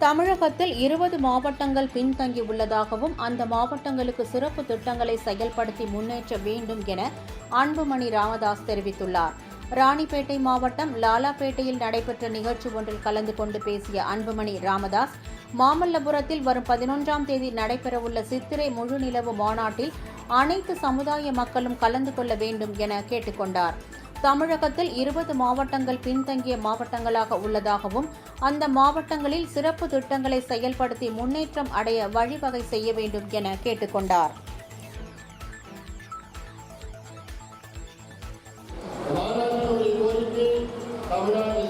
தமிழகத்தில் 20 மாவட்டங்கள் பின்தங்கியுள்ளதாகவும் அந்த மாவட்டங்களுக்கு சிறப்பு திட்டங்களை செயல்படுத்தி முன்னேற்ற வேண்டும் என அன்புமணி ராமதாஸ் தெரிவித்துள்ளார். ராணிப்பேட்டை மாவட்டம் லாலாப்பேட்டையில் நடைபெற்ற நிகழ்ச்சி ஒன்றில் கலந்து கொண்டு பேசிய அன்புமணி ராமதாஸ், மாமல்லபுரத்தில் வரும் 11ஆம் தேதி நடைபெறவுள்ள சித்திரை முழுநிலவு மாநாட்டில் அனைத்து சமுதாய மக்களும் கலந்து கொள்ள வேண்டும் என கேட்டுக் கொண்டார். தமிழகத்தில் 20 மாவட்டங்கள் பின்தங்கிய மாவட்டங்களாக உள்ளதாகவும் அந்த மாவட்டங்களில் சிறப்பு திட்டங்களை செயல்படுத்தி முன்னேற்றம் அடைய வழிவகை செய்ய வேண்டும் என கேட்டுக் கொண்டார். தமிழ்நாடு